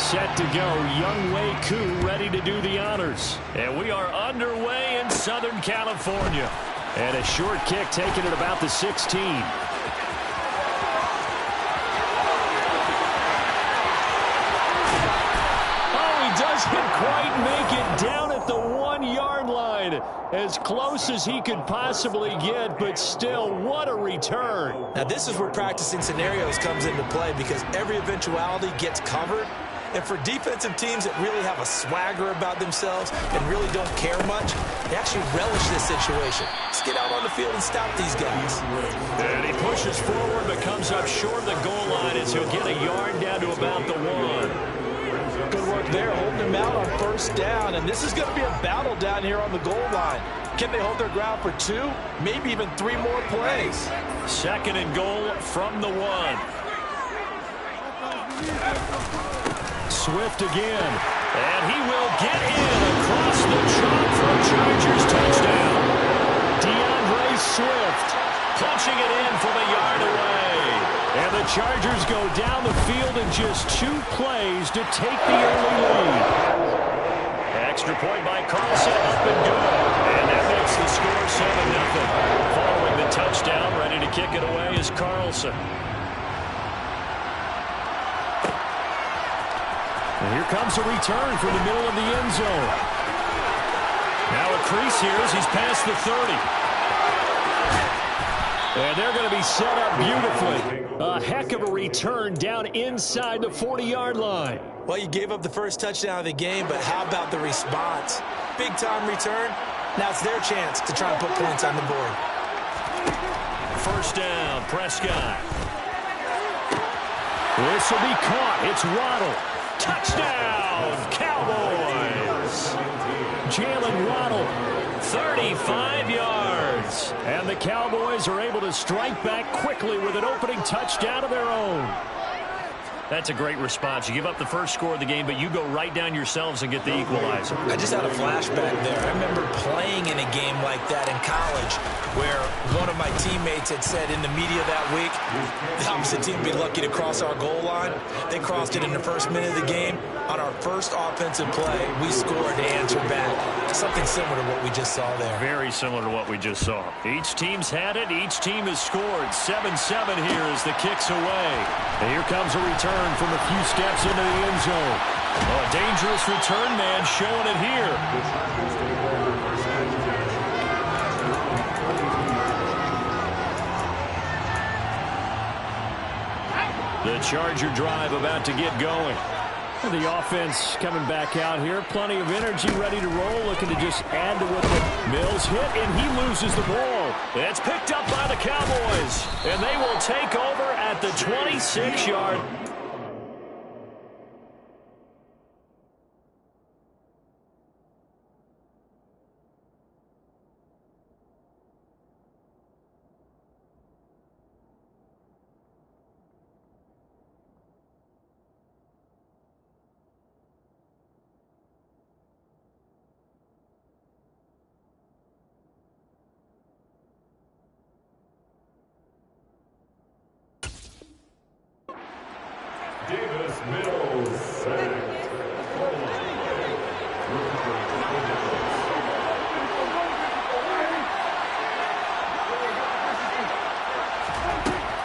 set to go. Young Pwk2 ready to do the honors. And we are underway in Southern California. And a short kick taken at about the 16. Doesn't quite make it down at the 1-yard line. As close as he could possibly get, but still, what a return. Now, this is where practicing scenarios comes into play because every eventuality gets covered. And for defensive teams that really have a swagger about themselves and really don't care much, they actually relish this situation. Let's get out on the field and stop these guys. And he pushes forward but comes up short of the goal line as he'll get a yard down to about the 1. Good work there, holding him out on first down. And this is going to be a battle down here on the goal line. Can they hold their ground for 2, maybe even 3 more plays? Second and goal from the 1. Swift again. And he will get in across the chalk for a Chargers touchdown. DeAndre Swift punching it in from a yard away. And the Chargers go down the field in just 2 plays to take the early lead. Extra point by Carlson, up and good. And that makes the score 7-0. Following the touchdown, ready to kick it away is Carlson. And here comes a return from the middle of the end zone. Now a crease here as he's past the 30. And they're going to be set up beautifully. A heck of a return down inside the 40-yard line. Well, you gave up the first touchdown of the game, but how about the response? Big-time return. Now it's their chance to try and put points on the board. First down, Prescott. This will be caught. It's Waddle. Touchdown, Cowboys. Jalen Waddle, 35 yards. And the Cowboys are able to strike back quickly with an opening touchdown of their own. That's a great response. You give up the first score of the game, but you go right down yourselves and get the equalizer. I just had a flashback there. I remember playing in a game like that in college where one of my teammates had said in the media that week, the opposite team would be lucky to cross our goal line. They crossed it in the first minute of the game. On our first offensive play, we scored to answer back. Something similar to what we just saw there. Very similar to what we just saw. Each team's had it. Each team has scored. 7-7 here as the kick's away. And here comes a return from a few steps into the end zone. Oh, a dangerous return man showing it here. The Charger drive about to get going. And the offense coming back out here. Plenty of energy, ready to roll, looking to just add to what the Mills hit, and he loses the ball. It's picked up by the Cowboys, and they will take over at the 26-yard.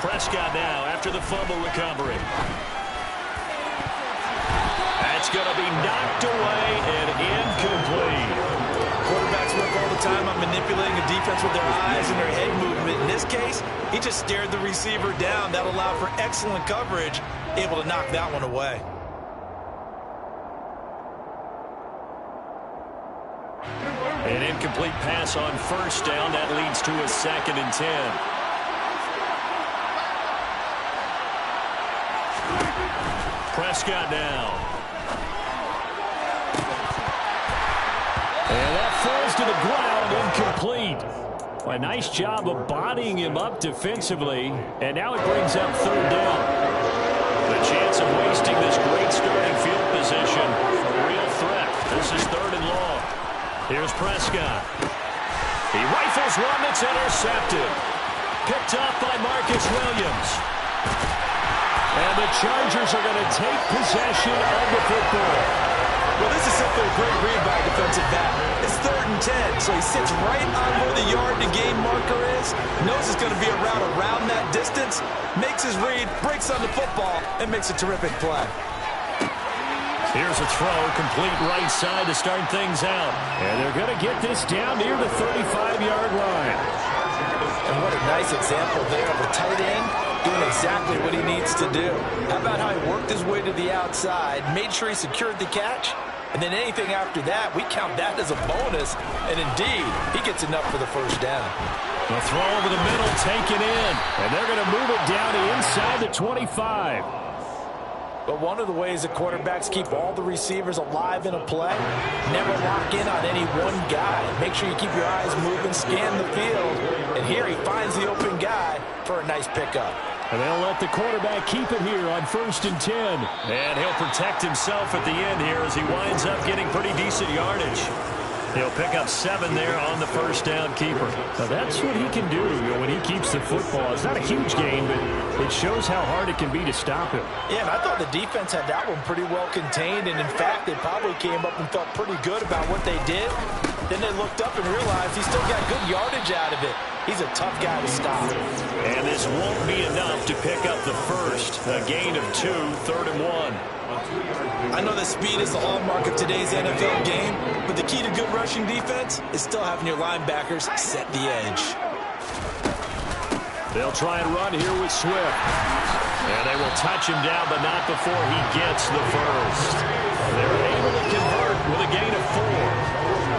Prescott now after the fumble recovery. That's going to be knocked away and incomplete. Quarterbacks work all the time on manipulating a defense with their eyes and their head movement. In this case, he just stared the receiver down. That allowed for excellent coverage, able to knock that one away. An incomplete pass on first down. That leads to a 2nd and 10. Prescott now. And that falls to the ground, incomplete. A nice job of bodying him up defensively. And now it brings up 3rd down. The chance of wasting this great starting field position. A real threat. This is 3rd and long. Here's Prescott. He rifles one that's intercepted. Picked up by Marcus Williams. And the Chargers are going to take possession of the football. Well, this is simply a great read by a defensive back. It's 3rd and 10, so he sits right on where the yard-to-gain marker is, knows it's going to be a route around that distance, makes his read, breaks on the football, and makes a terrific play. Here's a throw, complete right side to start things out. And they're going to get this down near the 35-yard line. And what a nice example there of a tight end doing exactly what he needs to do. How about how he worked his way to the outside, made sure he secured the catch, and then anything after that, we count that as a bonus. And indeed, he gets enough for the first down. The throw over the middle, taken in. And they're going to move it down to inside the 25. But one of the ways that quarterbacks keep all the receivers alive in a play, never lock in on any one guy. Make sure you keep your eyes moving, scan the field. And here he finds the open guy for a nice pickup. And they'll let the quarterback keep it here on 1st and 10. And he'll protect himself at the end here as he winds up getting pretty decent yardage. He'll pick up 7 there on the first down keeper. Now that's what he can do when he keeps the football. It's not a huge gain, but it shows how hard it can be to stop him. Yeah, and I thought the defense had that one pretty well contained, and in fact, they probably came up and felt pretty good about what they did. Then they looked up and realized he still got good yardage out of it. He's a tough guy to stop. And this won't be enough to pick up the first. A gain of 2, 3rd and 1. I know that speed is the hallmark of today's NFL game, but the key to good rushing defense is still having your linebackers set the edge. They'll try and run here with Swift. And they will touch him down, but not before he gets the first. They're able to convert with a gain of 4.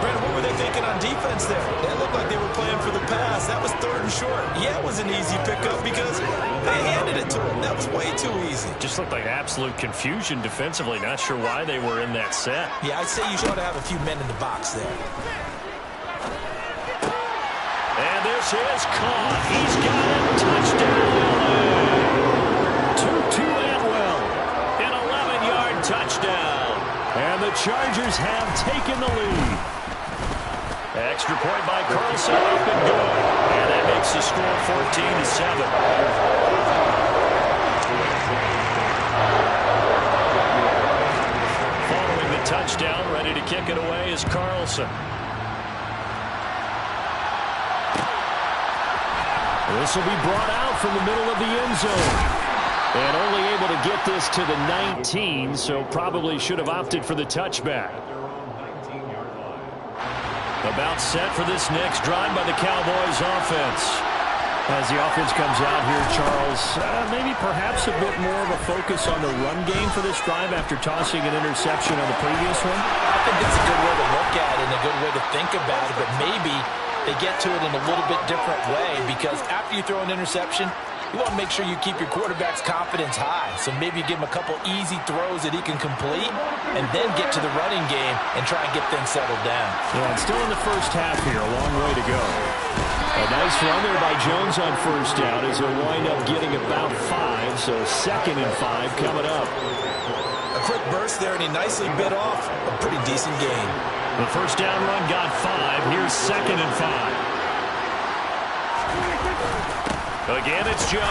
Brent, what were they thinking on defense there? They looked like they were playing for the pass. That was 3rd and short. Yeah, it was an easy pickup because they handed it to him. That was way too easy. Just looked like absolute confusion defensively. Not sure why they were in that set. Yeah, I'd say you should have a few men in the box there. And this is caught. He's got it. Touchdown, LA. 2-2 Atwell. An 11-yard touchdown. And the Chargers have taken the lead. Extra point by Carlson, up and good. And that makes the score 14-7. Following the touchdown, ready to kick it away is Carlson. This will be brought out from the middle of the end zone. And only able to get this to the 19, so probably should have opted for the touchback. About set for this next drive by the Cowboys offense. As the offense comes out here, Charles, maybe perhaps a bit more of a focus on the run game for this drive after tossing an interception on the previous one? I think that's a good way to look at it and a good way to think about it, but maybe they get to it in a little bit different way because after you throw an interception, you want to make sure you keep your quarterback's confidence high. So maybe you give him a couple easy throws that he can complete and then get to the running game and try and get things settled down. Yeah, and still in the first half here, a long way to go. A nice run there by Jones on first down as he'll wind up getting about 5, so 2nd and 5 coming up. A quick burst there, and he nicely bit off a pretty decent gain. The first down run got 5. Here's 2nd and 5. Again, it's Jones.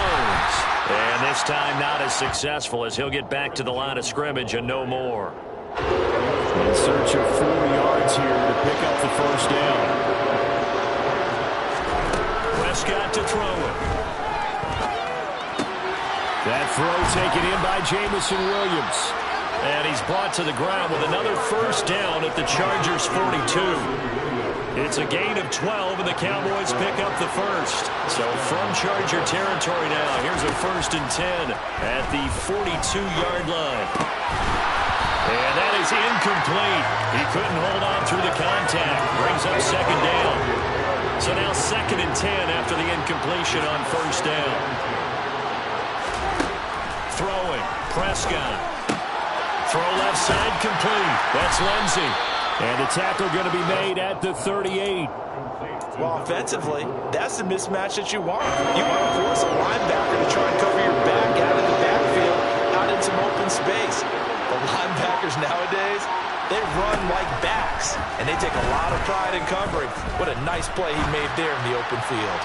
And this time not as successful as he'll get back to the line of scrimmage and no more. In search of 4 yards here to pick up the first down. Prescott to throw it. That throw taken in by Jamison Williams. And he's brought to the ground with another first down at the Chargers' 42. It's a gain of 12, and the Cowboys pick up the first. So from Charger territory now, here's a 1st and 10 at the 42-yard line. And that is incomplete. He couldn't hold on through the contact. Brings up 2nd down. So now 2nd and 10 after the incompletion on first down. Throwing, Prescott. Throw left side complete. That's Lindsey. And the tackle going to be made at the 38. Well, offensively, that's the mismatch that you want. You want to force a linebacker to try and cover your back out of the backfield, out in some open space. The linebackers nowadays, they run like backs, and they take a lot of pride in covering. What a nice play he made there in the open field.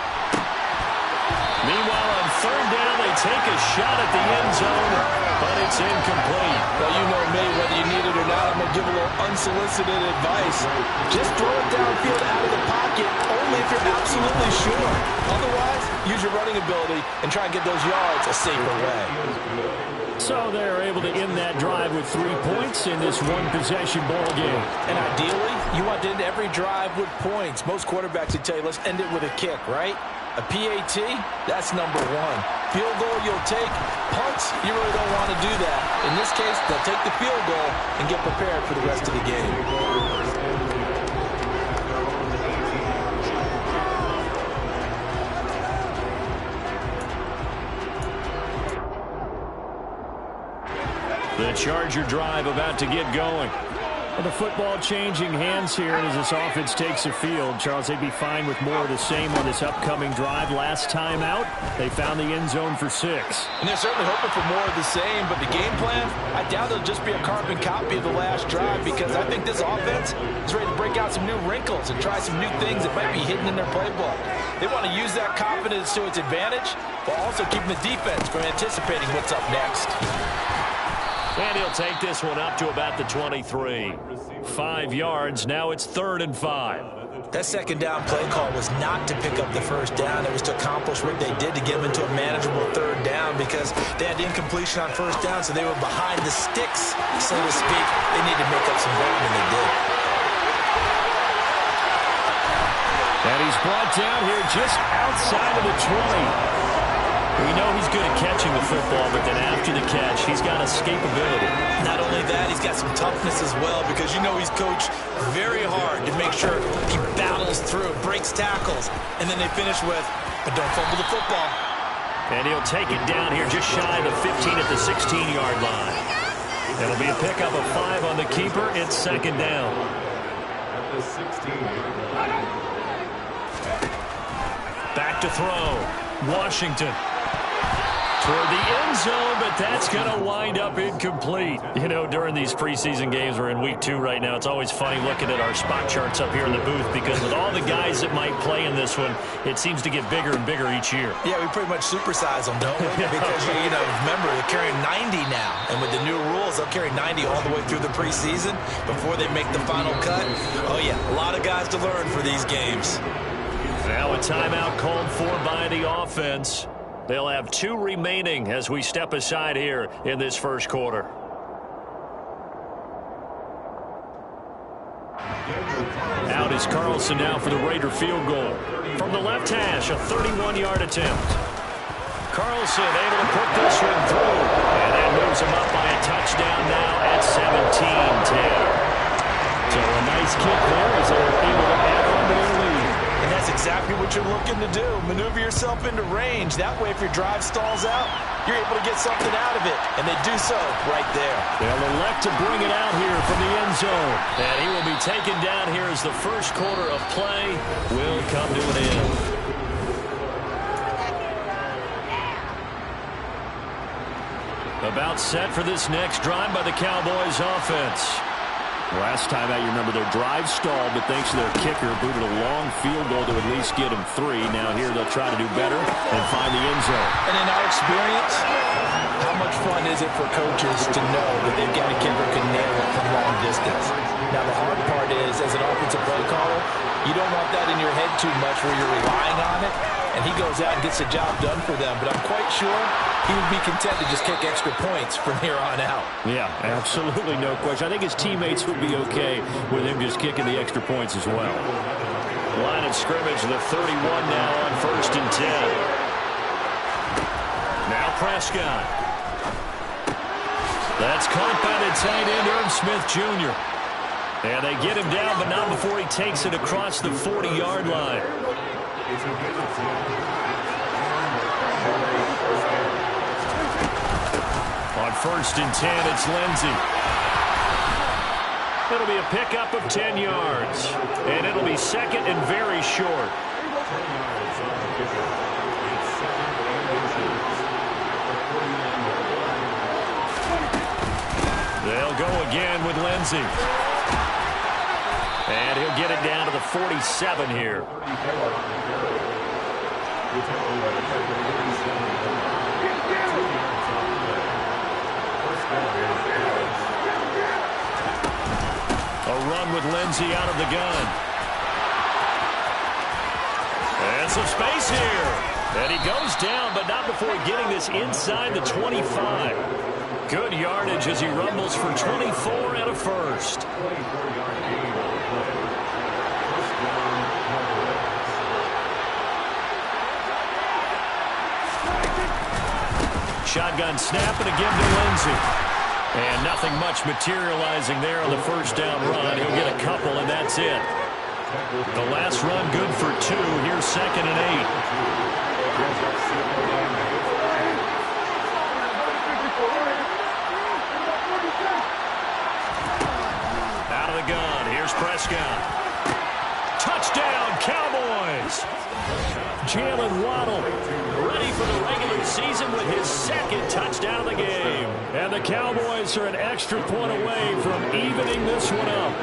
Meanwhile, on third down, they take a shot at the end zone, but it's incomplete. Well, you know me, whether you need it or not, I'm going to give a little unsolicited advice. Just throw it downfield out of the pocket, only if you're absolutely sure. Otherwise, use your running ability and try and get those yards a safer way. So they're able to end that drive with 3 points in this one-possession ball game. And ideally, you want to end every drive with points. Most quarterbacks would tell you, let's end it with a kick, right? A PAT, that's number one. Field goal, you'll take. Punts, you really don't want to do that. In this case, they'll take the field goal and get prepared for the rest of the game. The Charger drive about to get going. Well, the football changing hands here as this offense takes the field. Charles, they'd be fine with more of the same on this upcoming drive. Last time out, they found the end zone for 6. And they're certainly hoping for more of the same, but the game plan, I doubt it'll just be a carbon copy of the last drive, because I think this offense is ready to break out some new wrinkles and try some new things that might be hidden in their playbook. They want to use that confidence to its advantage, while also keeping the defense from anticipating what's up next. And he'll take this one up to about the 23. 5 yards. Now it's 3rd and 5. That second down play call was not to pick up the first down. It was to accomplish what they did to get them into a manageable 3rd down, because they had incompletion on first down, so they were behind the sticks, so to speak. They needed to make up some ground, and they did. And he's brought down here just outside of the 20. We know he's good at catching the football, but then after the catch, he's got escapability. Not only that, he's got some toughness as well, because you know he's coached very hard to make sure he battles through, breaks tackles, and then they finish with, but don't fumble the football. And he'll take it down here just shy of the 15 at the 16-yard line. It'll be a pickup of 5 on the keeper. It's 2nd down. Back to throw. Washington. Toward the end zone, but that's going to wind up incomplete. You know, during these preseason games, we're in week 2 right now. It's always funny looking at our spot charts up here in the booth, because with all the guys that might play in this one, it seems to get bigger and bigger each year. Yeah, we pretty much supersize them, don't we? Because, you know, remember, they're carrying 90 now. And with the new rules, they'll carry 90 all the way through the preseason before they make the final cut. Oh, yeah, a lot of guys to learn for these games. Now a timeout called for by the offense. They'll have 2 remaining as we step aside here in this first quarter. Out is Carlson now for the Raider field goal. From the left hash, a 31-yard attempt. Carlson able to put this one through. And that moves him up by a touchdown now at 17-10. So a nice kick there as they're able to add on to their lead. And that's exactly what you're looking to do. Maneuver yourself into range. That way, if your drive stalls out, you're able to get something out of it. And they do so right there. They'll elect to bring it out here from the end zone. And he will be taken down here as the first quarter of play will come to an end. About set for this next drive by the Cowboys offense. Last time out, you remember their drive stalled, but thanks to their kicker, booted a long field goal to at least get them 3. Now here they'll try to do better and find the end zone. And in our experience, how much fun is it for coaches to know that they've got a kicker who can nail it from long distance? Now the hard part is, as an offensive play caller, you don't want that in your head too much where you're relying on it, and he goes out and gets the job done for them. But I'm quite sure he would be content to just kick extra points from here on out. Yeah, absolutely no question. I think his teammates would be okay with him just kicking the extra points as well. Line of scrimmage, the 31 now on 1st and 10. Now Prescott. That's caught by the tight end, Irv Smith Jr. And they get him down, but not before he takes it across the 40-yard line. On 1st and 10, it's Lindsey. It'll be a pickup of 10 yards. And it'll be 2nd and very short. They'll go again with Lindsey. And he'll get it down to the 47 here. A run with Lindsey out of the gun. And some space here. And he goes down, but not before getting this inside the 25. Good yardage as he rumbles for 24 and a first. Shotgun snap and a give to Lindsey. And nothing much materializing there on the first down run. He'll get a couple, and that's it. The last run good for 2. Here's 2nd and 8. Out of the gun. Here's Prescott. Touchdown, Cowboys! Jalen Waddle ready for the regular season with his 2nd touchdown of the game. And the Cowboys are an extra point away from evening this one up.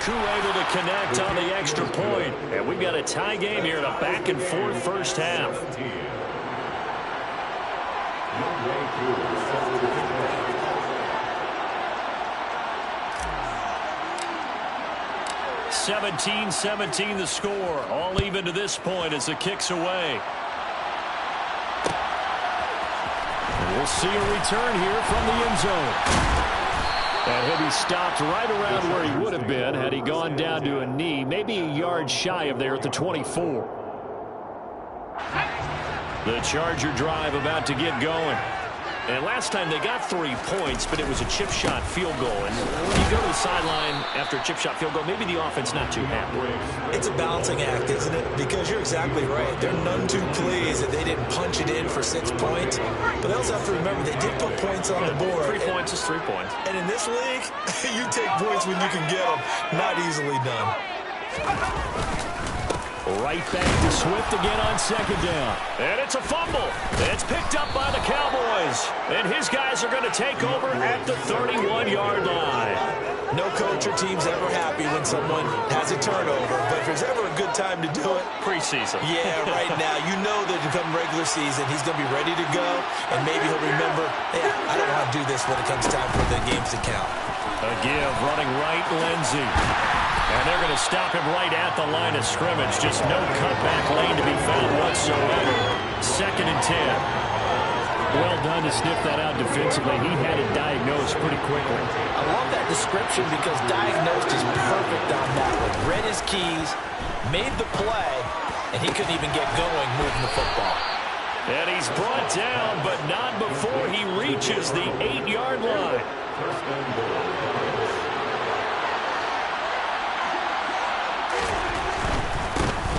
Pwk2 able to connect on the extra point. And we've got a tie game here in a back-and-forth first half. 17-17 the score. All even to this point as the kick's away. And we'll see a return here from the end zone. And he'll be stopped right around where he would have been had he gone down to a knee, maybe a yard shy of there at the 24. The Charger drive about to get going. And last time they got 3 points, but it was a chip shot field goal. And when you go to the sideline after a chip shot field goal, maybe the offense not too happy. It's a balancing act, isn't it? Because you're exactly right. They're none too pleased that they didn't punch it in for 6 points. But they also have to remember they did put points on the board. 3 points is 3 points. And in this league, you take points when you can get them. Not easily done. Right back to Swift again on 2nd down. And it's a fumble. It's picked up by the Cowboys. And his guys are going to take over at the 31-yard line. No coach or team's ever happy when someone has a turnover. But if there's ever a good time to do it, preseason. Yeah, right now. You know that come regular season, he's going to be ready to go. And maybe he'll remember, yeah, I don't know how to do this when it comes time for the games to count. A give, running right, Lindsey. And they're going to stop him right at the line of scrimmage. Just no cutback lane to be found whatsoever. 2nd and 10. Well done to sniff that out defensively. He had it diagnosed pretty quickly. I love that description because diagnosed is perfect on that one. Read his keys, made the play, and he couldn't even get going moving the football. And he's brought down, but not before he reaches the 8-yard line.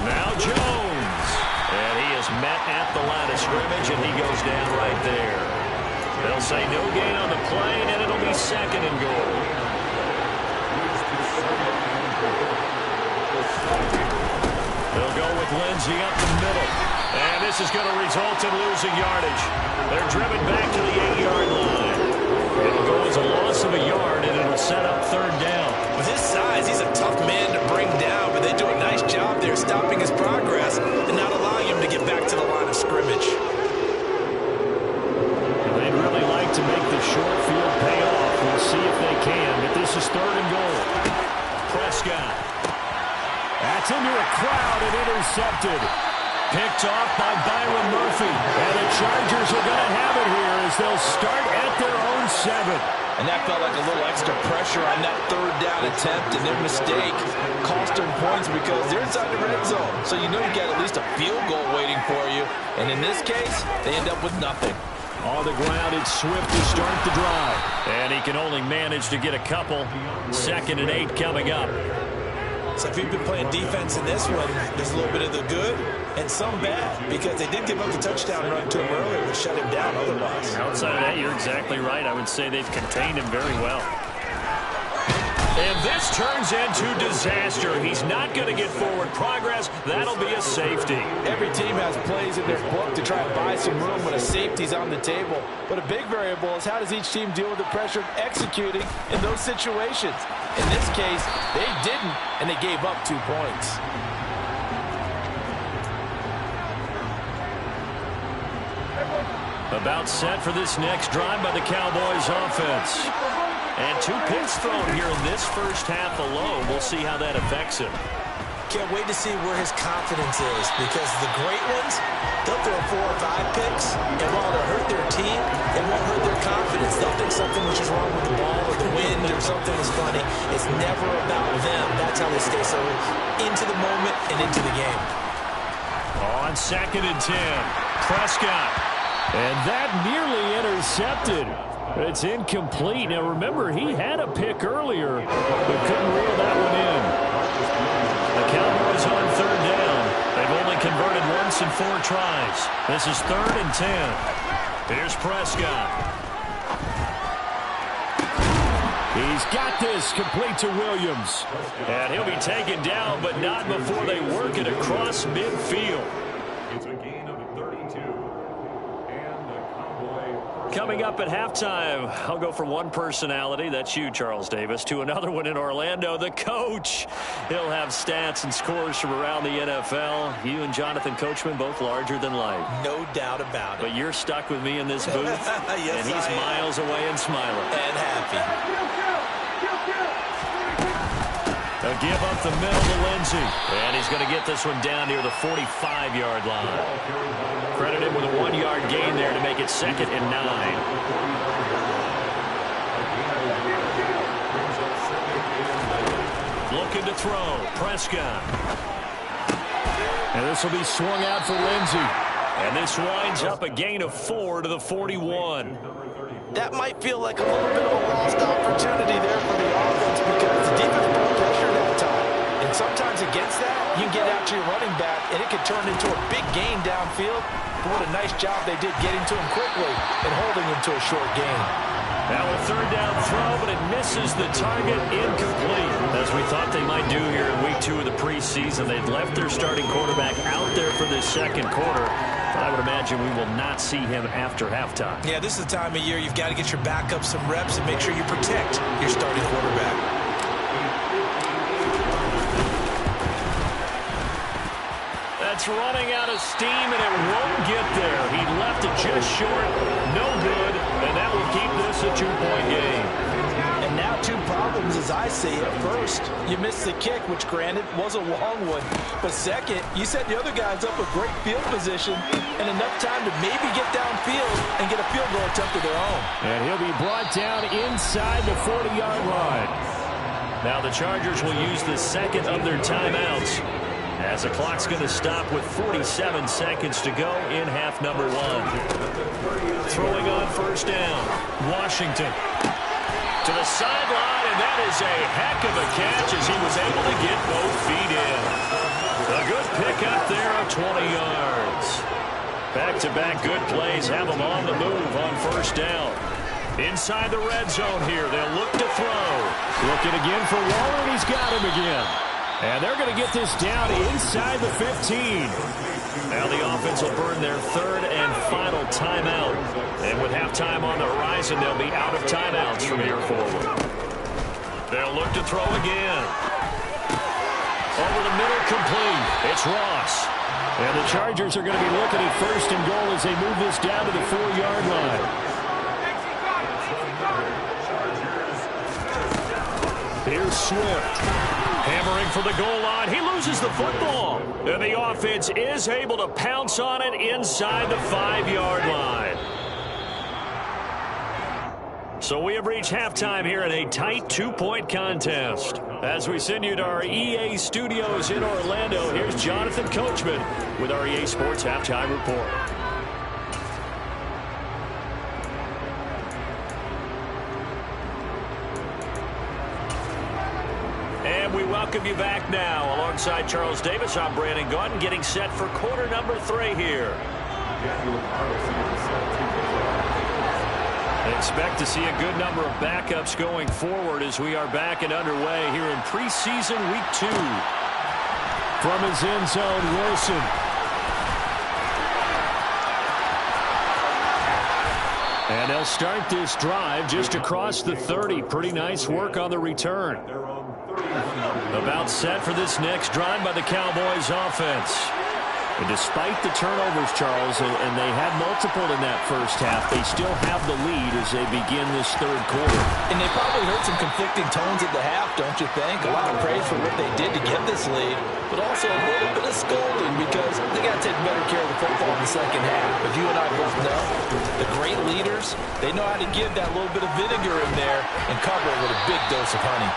Now Jones. And he is met at the line of scrimmage, and he goes down right there. They'll say no gain on the play, and it'll be 2nd and goal. They'll go with Lindsey up the middle. And this is going to result in losing yardage. They're driven back to the 8-yard line. It'll go as a loss of a yard, and it'll set up 3rd down. With his size, he's a tough man to bring down, but they do a nice job there stopping his progress and not allowing him to get back to the line of scrimmage. They'd really like to make the short field pay off. We'll see if they can, but this is 3rd and goal. Prescott. That's into a crowd and intercepted. Picked off by Byron Murphy. And the Chargers are going to have it here as they'll start at their own 7. And that felt like a little extra pressure on that 3rd down attempt, and their mistake cost them points because they're inside the red zone. So you know you got at least a field goal waiting for you. And in this case, they end up with nothing. On the ground, it's Swift to start the drive. And he can only manage to get a couple. 2nd and 8 coming up. So if you've been playing defense in this one, there's a little bit of the good and some bad because they did give up the touchdown run to him earlier to shut him down otherwise. Outside of that, you're exactly right. I would say they've contained him very well. And this turns into disaster. He's not going to get forward progress. That'll be a safety. Every team has plays in their book to try and buy some room when a safety's on the table. But a big variable is how does each team deal with the pressure of executing in those situations. In this case, they didn't, and they gave up 2 points. About set for this next drive by the Cowboys offense. And 2 picks thrown here in this first half alone. We'll see how that affects him. Can't wait to see where his confidence is, because the great ones, they'll throw 4 or 5 picks, and while it'll hurt their team, it won't hurt their confidence. They'll think something which is wrong with the ball or the wind or something is funny. It's never about them. That's how they stay so into the moment and into the game. On 2nd and 10, Prescott. And that nearly intercepted. It's incomplete. Now, remember, he had a pick earlier, but couldn't reel that one in. The Cowboys on 3rd down. They've only converted once in 4 tries. This is 3rd and 10. Here's Prescott. He's got this complete to Williams. And he'll be taken down, but not before they work it across midfield. It's a gain of 32. Coming up at halftime, I'll go from one personality, that's you, Charles Davis, to another one in Orlando, the coach. He'll have stats and scores from around the NFL. You and Jonathan Coachman, both larger than life. No doubt about it. But you're stuck with me in this booth, yes, and he's miles away and smiling. And happy. A give up the middle to Lindsey. And he's going to get this one down near the 45-yard line. Credit him with a 1-yard gain there to make it 2nd and 9. Looking to throw. Prescott. And this will be swung out for Lindsey. And this winds up a gain of 4 to the 41. That might feel like a little bit of a lost opportunity there for the offense because the defense brought pressure that time. And sometimes against that, you can get out to your running back, and it could turn into a big gain downfield. But what a nice job they did getting to him quickly and holding him to a short gain. Now a 3rd down throw, but it misses the target, incomplete. As we thought they might do here in week 2 of the preseason, they'd left their starting quarterback out there for this 2nd quarter. I would imagine we will not see him after halftime. Yeah, this is the time of year you've got to get your backup some reps and make sure you protect your starting quarterback. That's running out of steam, and it won't get there. He left it just short. No good, and that will keep this a 2-point game. And now 2 problems as I see it. First, you missed the kick, which granted was a long one. But second, you set the other guys up with great field position and enough time to maybe get downfield and get a field goal attempt of their own. And he'll be brought down inside the 40-yard line. Now the Chargers will use the 2nd of their timeouts, as the clock's going to stop with 47 seconds to go in half number 1. Throwing on 1st down, Washington. To the sideline, and that is a heck of a catch as he was able to get both feet in. A good pickup there of 20 yards. Back-to-back good plays have them on the move on 1st down. Inside the red zone here, they'll look to throw. Looking again for Waller, and he's got him again. And they're going to get this down inside the 15. Now the offense will burn their 3rd and final timeout. And with halftime on the horizon, they'll be out of timeouts from here forward. They'll look to throw again. Over the middle, complete. It's Ross. And the Chargers are going to be looking at 1st and goal as they move this down to the 4-yard line. Here's Swift. Hammering for the goal line. He loses the football. And the offense is able to pounce on it inside the 5-yard line. So we have reached halftime here in a tight 2-point contest. As we send you to our EA studios in Orlando, here's Jonathan Coachman with our EA Sports Halftime Report. And we welcome you back now. Alongside Charles Davis, I'm Brandon Gaudin, getting set for quarter number 3 here. Expect to see a good number of backups going forward as we are back and underway here in preseason week 2. From his end zone, Wilson. And they'll start this drive just across the 30. Pretty nice work on the return. About set for this next drive by the Cowboys offense. And despite the turnovers, Charles, and they had multiple in that first half, they still have the lead as they begin this third quarter. And they probably heard some conflicting tones at the half, don't you think? A lot of praise for what they did to get this lead, but also a little bit of scolding because they got to take better care of the football in the second half. But you and I both know the great leaders, they know how to give that little bit of vinegar in there and cover it with a big dose of honey.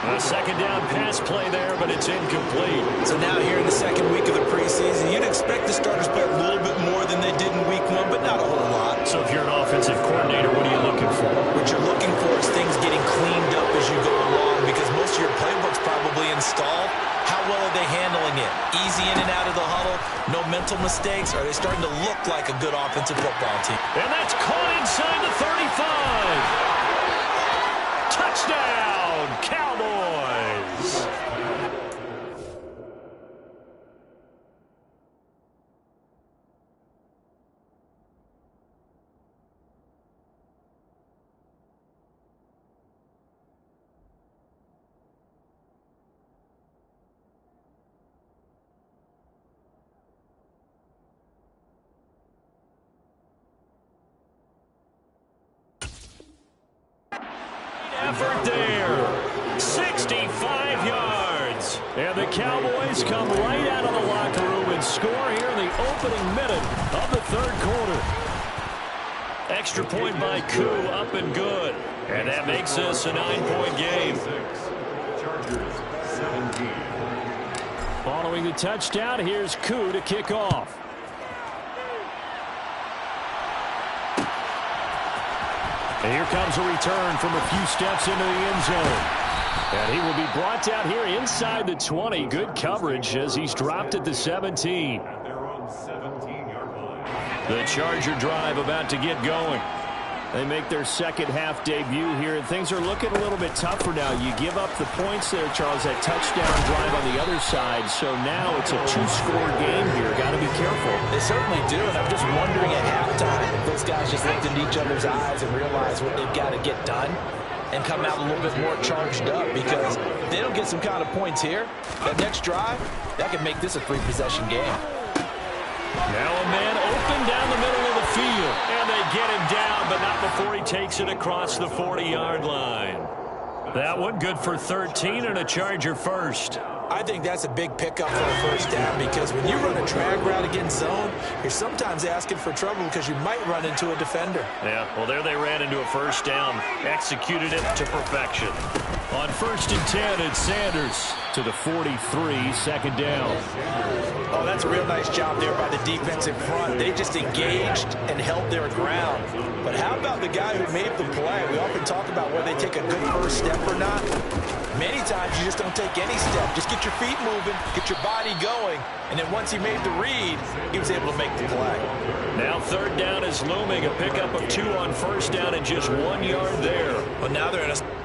A second down pass play there, but it's incomplete. So now here in the second week of the preseason, you'd expect the starters play a little bit more than they did in week 1, but not a whole lot. So if you're an offensive coordinator, what are you looking for? What you're looking for is things getting cleaned up as you go along because most of your playbook's probably installed. How well are they handling it? Easy in and out of the huddle, no mental mistakes. Are they starting to look like a good offensive football team? And that's caught inside the 35. Touchdown, Cowboys. Effort there. 65 yards. And the Cowboys come right out of the locker room and score here in the opening minute of the third quarter. Extra point by Pwk2, up and good. And that makes this a 9-point game. Chargers 17. Following the touchdown, here's Pwk2 to kick off. And here comes a return from a few steps into the end zone. And he will be brought down here inside the 20. Good coverage as he's dropped at the 17. At their own 17-yard line. The Charger drive about to get going. They make their second half debut here, and things are looking a little bit tougher now. You give up the points there, Charles, that touchdown drive on the other side. So now it's a 2-score game here. Got to be careful. They certainly do, and I'm just wondering at halftime if those guys just looked into each other's eyes and realized what they've got to get done and come out a little bit more charged up, because if they don't get some kind of points here, that next drive, that could make this a 3-possession game. Now a man open down the middle of the field, and they get him down, but not before he takes it across the 40-yard line. That one good for 13 and a Charger first. I think that's a big pickup for a first down, because when you run a drag route against zone, you're sometimes asking for trouble because you might run into a defender. Yeah, well, there they ran into a first down, executed it to perfection. On 1st and 10, it's Sanders to the 43, second down. Oh, that's a real nice job there by the defense in front. They just engaged and held their ground. But how about the guy who made the play? We often talk about whether they take a good first step or not. Many times you just don't take any step. Just get your feet moving, get your body going, and then once he made the read, he was able to make the play. Now third down is looming. A pickup of 2 on first down and just 1 yard there. Well, now they're in a...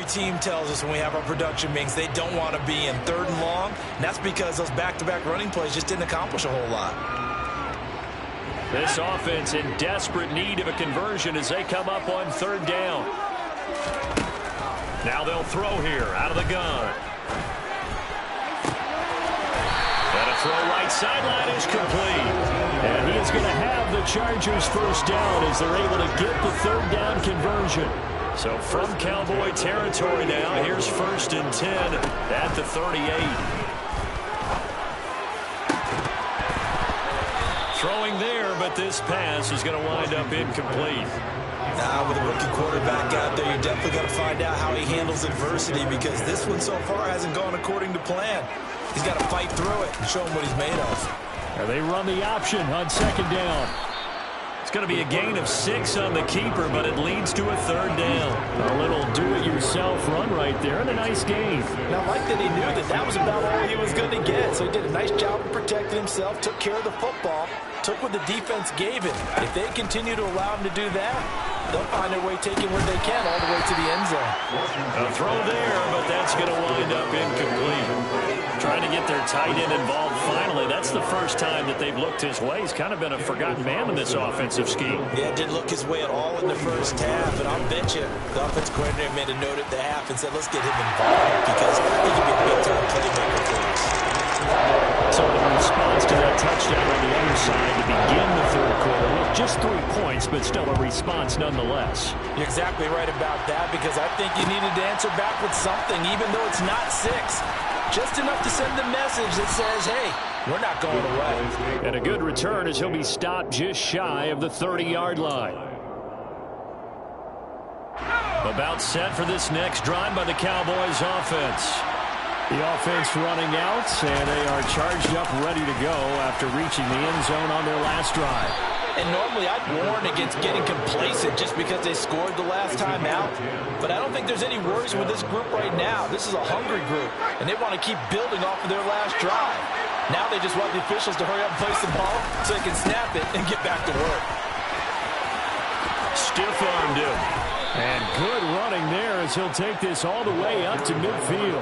team tells us when we have our production meetings they don't want to be in 3rd and long, and that's because those back-to-back running plays just didn't accomplish a whole lot. This offense in desperate need of a conversion as they come up on 3rd down. Now they'll throw here out of the gun. And a throw right sideline is complete. And he is going to have the Chargers first down as they're able to get the 3rd down conversion. So from Cowboy territory now, here's 1st and 10 at the 38. Throwing there, but this pass is going to wind up incomplete. Now, with a rookie quarterback out there, you're definitely going to find out how he handles adversity because this one so far hasn't gone according to plan. He's got to fight through it and show him what he's made of. They run the option on 2nd down. It's going to be a gain of 6 on the keeper, but it leads to a 3rd down. A little do-it-yourself run right there, and a nice gain. Now, I like that he knew that was about all he was going to get, so he did a nice job of protecting himself, took care of the football, took what the defense gave him. If they continue to allow him to do that, they'll find their way taking what they can all the way to the end zone. A throw there, but that's going to wind up incomplete. Trying to get their tight end involved finally. That's the first time that they've looked his way. He's kind of been a forgotten man in this offensive scheme. Yeah, didn't look his way at all in the first half, and I'll bet you the offensive coordinator made a note at the half and said, let's get him involved because he can be a big-time playmaker for us. So the response to that touchdown on the other side to begin the 3rd quarter with just 3 points, but still a response nonetheless. You're exactly right about that because I think you needed to answer back with something, even though it's not 6. Just enough to send the message that says, hey, we're not going away. And a good return as he'll be stopped just shy of the 30-yard line. About set for this next drive by the Cowboys offense. The offense running out, and they are charged up ready to go after reaching the end zone on their last drive. And normally I'd warn against getting complacent just because they scored the last time out. But I don't think there's any worries with this group right now. This is a hungry group, and they want to keep building off of their last drive. Now they just want the officials to hurry up and place the ball so they can snap it and get back to work. Stiff-armed him. And good running there as he'll take this all the way up to midfield.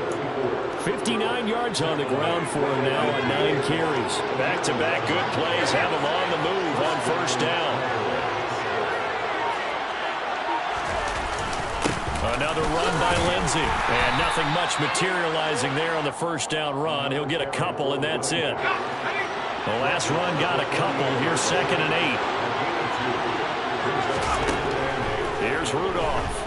59 yards on the ground for him now on 9 carries. Back-to-back good plays have him on the move on 1st down. Another run by Lindsey. And nothing much materializing there on the 1st down run. He'll get a couple, and that's it. The last run got a couple. Here's 2nd and 8. Here's Rudolph.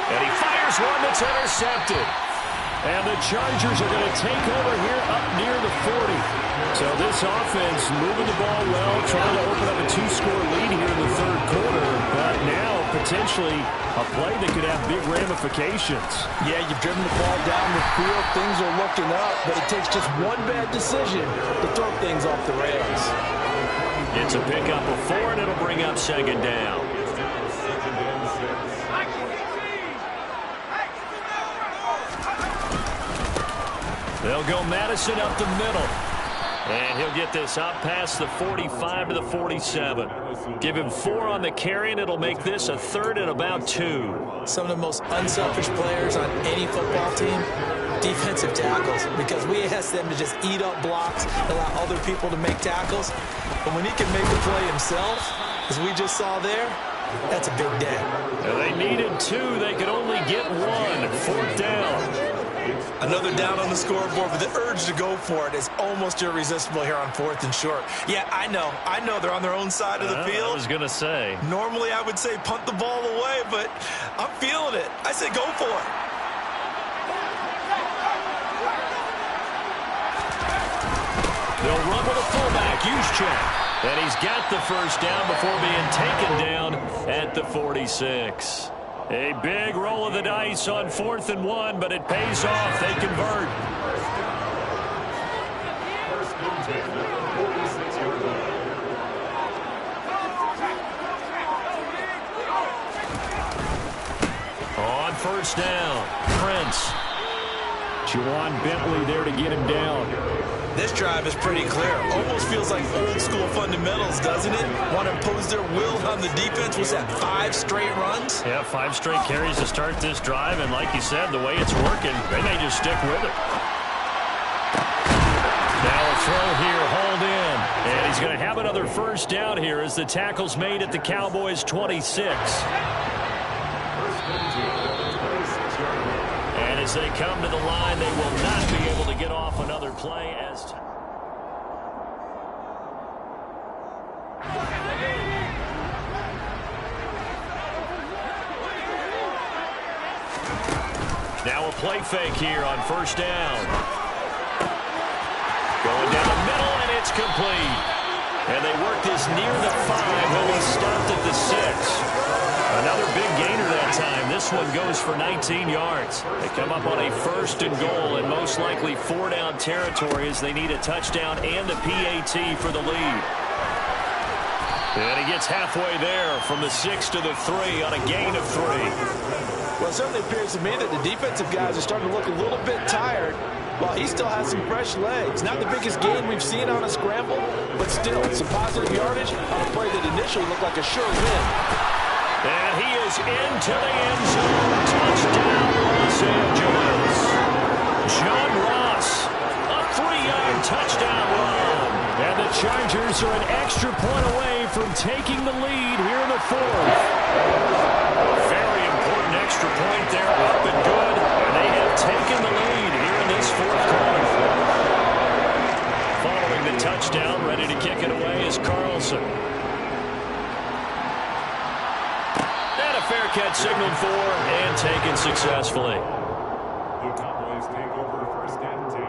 And he fires one that's intercepted. And the Chargers are going to take over here up near the 40. So this offense moving the ball well, trying to open up a 2-score lead here in the 3rd quarter. But now potentially a play that could have big ramifications. Yeah, you've driven the ball down the field. Things are looking up, but it takes just one bad decision to throw things off the rails. It's a pickup of 4, and it'll bring up 2nd down. They'll go Madison up the middle. And he'll get this up past the 45 to the 47. Give him 4 on the carry, and it'll make this a 3rd and about 2. Some of the most unselfish players on any football team, defensive tackles, because we ask them to just eat up blocks, allow other people to make tackles. But when he can make the play himself, as we just saw there, that's a big day. They needed 2. They could only get 1. 4th down. Another down on the scoreboard, but the urge to go for it is almost irresistible here on 4th and short. Yeah, I know they're on their own side of the field. I was going to say. Normally I would say punt the ball away, but I'm feeling it. I say go for it. They'll run with a fullback, Juszczyk. And he's got the first down before being taken down at the 46. A big roll of the dice on 4th and 1, but it pays off. They convert. On 1st down, Prince. Juwan Bentley there to get him down. This drive is pretty clear. Almost feels like old school fundamentals, doesn't it? Want to impose their will on the defense. Was that 5 straight runs? Yeah, 5 straight carries to start this drive, and like you said, the way it's working, they may just stick with it. Now a throw here, hauled in. And he's going to have another first down here as the tackle's made at the Cowboys' 26. And as they come to the line, they will not be able to get off another play as... Now a play fake here on first down. Going down the middle, and it's complete. And they work this near the 5. He'll be stopped at the 6. Another big gainer that time. This one goes for 19 yards. They come up on a first and goal in most likely 4-down territory as they need a touchdown and a PAT for the lead. And he gets halfway there from the 6 to the 3 on a gain of 3. Well, it certainly appears to me that the defensive guys are starting to look a little bit tired while he still has some fresh legs. Not the biggest gain we've seen on a scramble, but still some positive yardage on a play that initially looked like a sure win. And he is into the end zone. Touchdown, Los Angeles. John Ross, a 3-yard touchdown run. And the Chargers are an extra point away from taking the lead here in the 4th. Very important extra point there, up and good. And they have taken the lead here in this 4th quarter. Following the touchdown, ready to kick it away is Carlson. Fair catch signaled for and taken successfully. The Cowboys take over first and 10.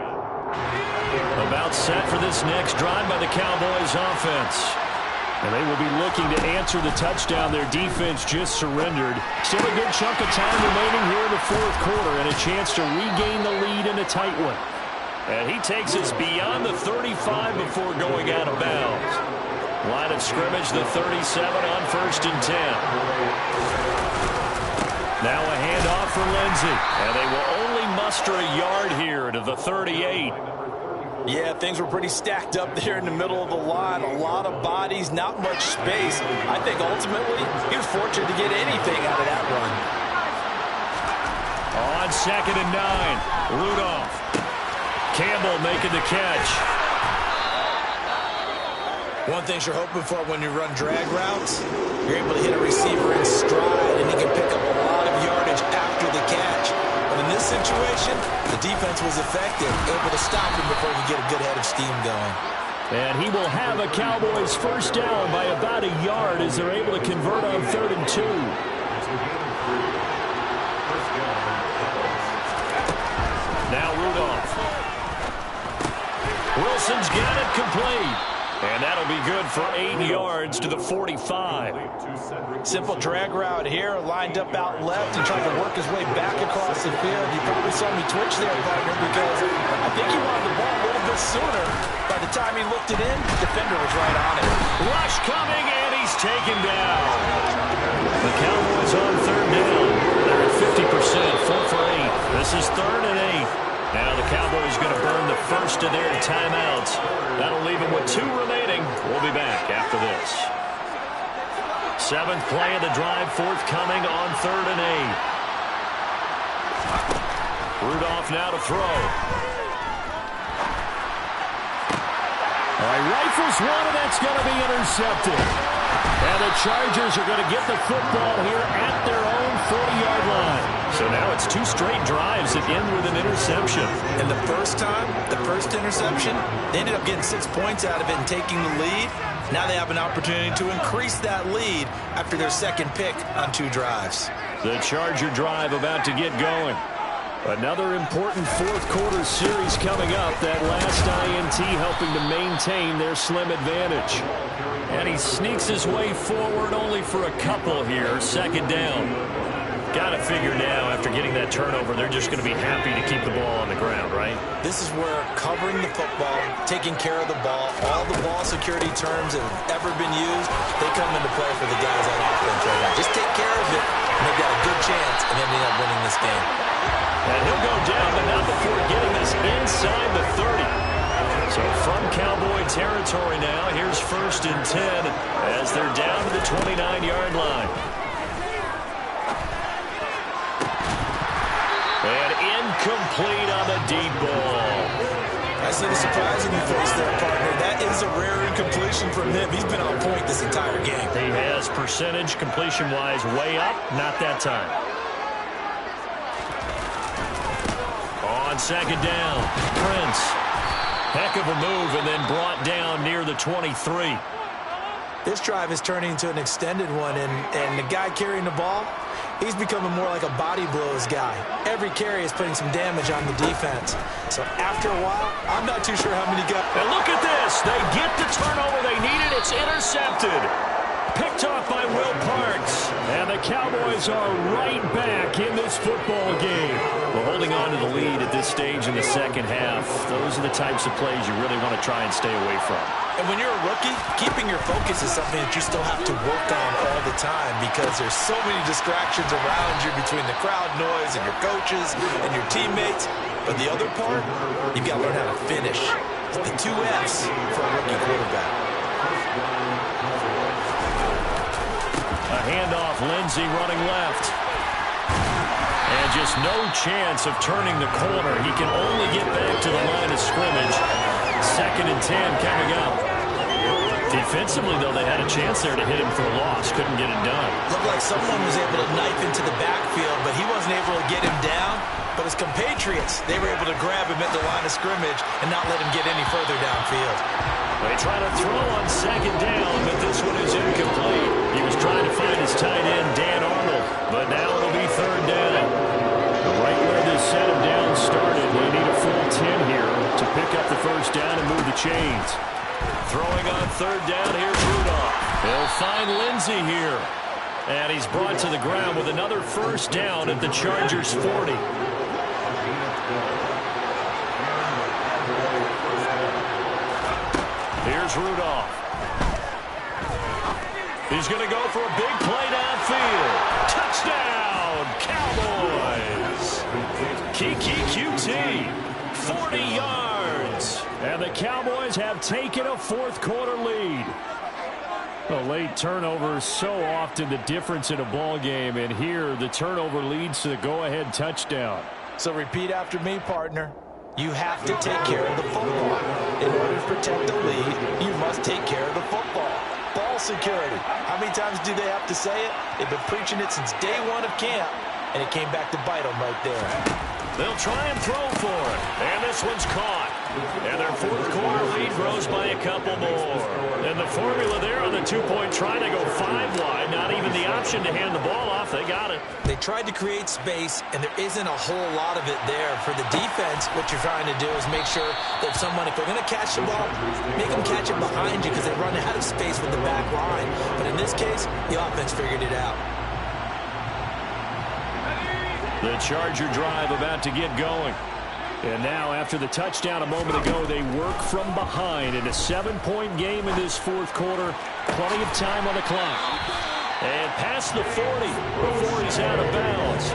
About set for this next drive by the Cowboys offense. And they will be looking to answer the touchdown their defense just surrendered. Still a good chunk of time remaining here in the 4th quarter and a chance to regain the lead in a tight one. And he takes us beyond the 35 before going out of bounds. Line of scrimmage, the 37 on first and 10. Now a handoff for Lindsey. And they will only muster a yard here to the 38. Yeah, things were pretty stacked up there in the middle of the line. A lot of bodies, not much space. I think ultimately he was fortunate to get anything out of that run. On 2nd and 9, Rudolph. Campbell making the catch. One thing you're hoping for when you run drag routes, you're able to hit a receiver in stride, and he can pick up a lot of yardage after the catch. But in this situation, the defense was effective, able to stop him before he could get a good head of steam going. And he will have a Cowboys first down by about a yard as they're able to convert on 3rd and 2. Now Rudolph. Wilson's got it complete. And that'll be good for 8 yards to the 45. Simple drag route here, lined up out left and trying to work his way back across the field. You probably saw me twitch there, partner, because I think he wanted the ball a little bit sooner. By the time he looked it in, the defender was right on it. Rush coming, and he's taken down. The Cowboys on 3rd down. They're at 50%, 4 for 8. This is 3rd and 8. Now the Cowboys going to burn the first of their timeouts. That'll leave them with 2 remaining. We'll be back after this. 7th play of the drive, forthcoming on 3rd and 8. Rudolph now to throw. All right, rifles one, and that's going to be intercepted. And the Chargers are going to get the football here at their own 40-yard line. So now it's 2 straight drives that end with an interception. And the first time, the first interception, they ended up getting 6 points out of it and taking the lead. Now they have an opportunity to increase that lead after their 2nd pick on 2 drives. The Charger drive about to get going. Another important 4th quarter series coming up. That last INT helping to maintain their slim advantage. And he sneaks his way forward only for a couple here. 2nd down. Got to figure now, after getting that turnover, they're just going to be happy to keep the ball on the ground, right? This is where covering the football, taking care of the ball, all the ball security terms that have ever been used, they come into play for the guys on offense right now. Just take care of it, and they've got a good chance of ending up winning this game. And he'll go down, but not before getting this inside the 30. So territory now. Here's 1st and 10 as they're down to the 29-yard line. And incomplete on the deep ball. I see the surprise in your face there, partner. That is a rare incompletion from him. He's been on point this entire game. He has percentage completion-wise way up. Not that time. On 2nd down, Prince. Heck of a move and then brought down near the 23. This drive is turning into an extended one, and the guy carrying the ball, he's becoming more like a body blows guy. Every carry is putting some damage on the defense. So after a while, I'm not too sure how many guys. And look at this. They get the turnover they needed. It's intercepted. Picked off by Will Parks. And the Cowboys are right back in this football game. Well, holding on to the lead at this stage in the second half, those are the types of plays you really want to try and stay away from. And when you're a rookie, keeping your focus is something that you still have to work on all the time because there's so many distractions around you between the crowd noise and your coaches and your teammates. But the other part, you've got to learn how to finish. It's the 2 F's for a rookie quarterback. A handoff, Lindsey running left. And just no chance of turning the corner. He can only get back to the line of scrimmage. 2nd and 10 coming up. Defensively, though, they had a chance there to hit him for a loss. Couldn't get it done. Looked like someone was able to knife into the backfield, but he wasn't able to get him down. But his compatriots, they were able to grab him at the line of scrimmage and not let him get any further downfield. They try to throw on 2nd down, but this one is incomplete. He was trying to find his tight end, Dan Arnold, but now it'll be 3rd down. Right where this set him down started, they need a full 10 here to pick up the 1st down and move the chains. Throwing on 3rd down, here's Rudolph. He'll find Lindsey here. And he's brought to the ground with another 1st down at the Chargers' 40. Here's Rudolph. He's going to go for a big play downfield. Touchdown, Cowboys. Pwk2, 40 yards. And the Cowboys have taken a 4th quarter lead. A late turnover is so often the difference in a ball game, and here the turnover leads to the go-ahead touchdown. So repeat after me, partner. You have to take care of the football. In order to protect the lead, you must take care of the football. Ball security. How many times do they have to say it? They've been preaching it since day 1 of camp, and it came back to bite them right there. They'll try and throw for it. And this one's caught. And their 4th quarter lead grows by a couple more. And the formula there on the 2-point try, they go 5 wide. Not even the option to hand the ball off. They got it. They tried to create space, and there isn't a whole lot of it there. For the defense, what you're trying to do is make sure that if they're going to catch the ball, make them catch it behind you because they run out of space with the back line. But in this case, the offense figured it out. The Charger drive about to get going. And now, after the touchdown a moment ago, they work from behind in a 7-point game in this 4th quarter. Plenty of time on the clock. And past the 40 before he's out of bounds.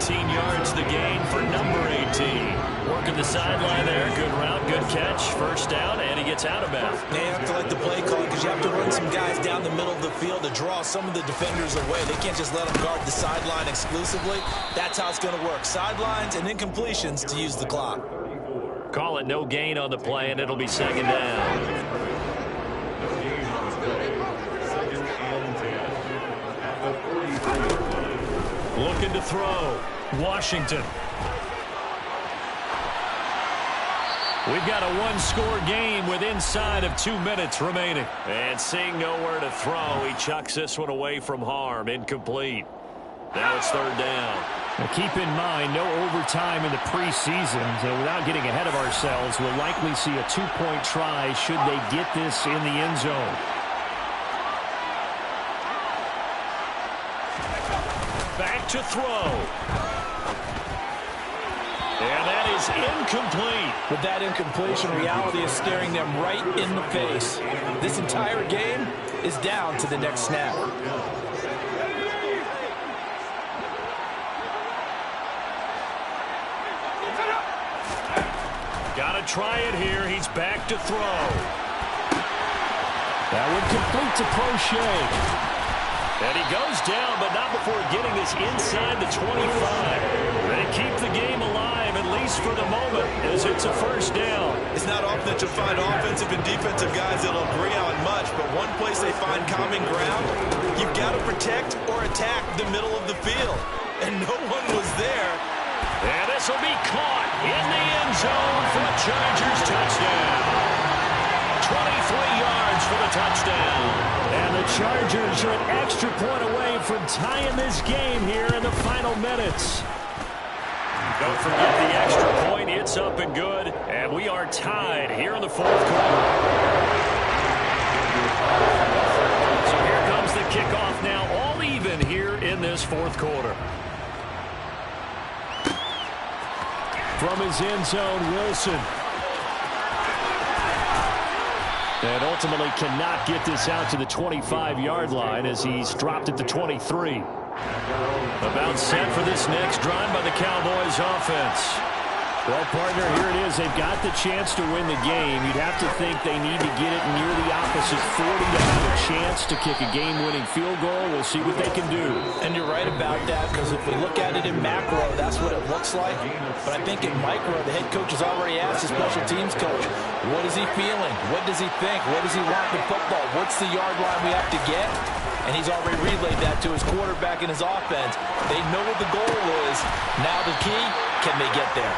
18 yards the gain for number 18. Working the sideline there. Good route, good catch. 1st down, and he gets out of bounds. They have to like the play call because you have to run some guys down the middle of the field to draw some of the defenders away. They can't just let them guard the sideline exclusively. That's how it's going to work. Sidelines and incompletions to use the clock. Call it no gain on the play, and it'll be 2nd down. Looking to throw. Washington. We've got a 1-score game with inside of 2 minutes remaining. And seeing nowhere to throw, he chucks this one away from harm. Incomplete. Now it's 3rd down. Now keep in mind, no overtime in the preseason. So without getting ahead of ourselves, we'll likely see a 2-point try should they get this in the end zone. Back to throw. And that is incomplete. With that incompletion, reality is staring them right in the face. This entire game is down to the next snap. Got to try it here. He's back to throw. That one complete to Pwk2. And he goes down, but not before getting us inside the 25. They keep the game alive, at least for the moment, as it's a first down. It's not often that you'll find offensive and defensive guys that'll agree on much, but one place they find common ground, you've got to protect or attack the middle of the field. And no one was there. And this will be caught in the end zone for a Chargers touchdown. 23 yards for the touchdown. And the Chargers are an extra point away from tying this game here in the final minutes. Don't forget the extra point. It's up and good. And we are tied here in the fourth quarter. So here comes the kickoff now, all even here in this fourth quarter. From his end zone, Wilson. And ultimately cannot get this out to the 25-yard line as he's dropped at the 23. About set for this next drive by the Cowboys offense. Well, partner, here it is. They've got the chance to win the game. You'd have to think they need to get it near the opposite 40 to have a chance to kick a game-winning field goal. We'll see what they can do. And you're right about that, because if we look at it in macro, that's what it looks like. But I think in micro, the head coach has already asked the special teams coach, what is he feeling? What does he think? What does he want in the football? What's the yard line we have to get? And he's already relayed that to his quarterback and his offense. They know what the goal is. Now the key, can they get there?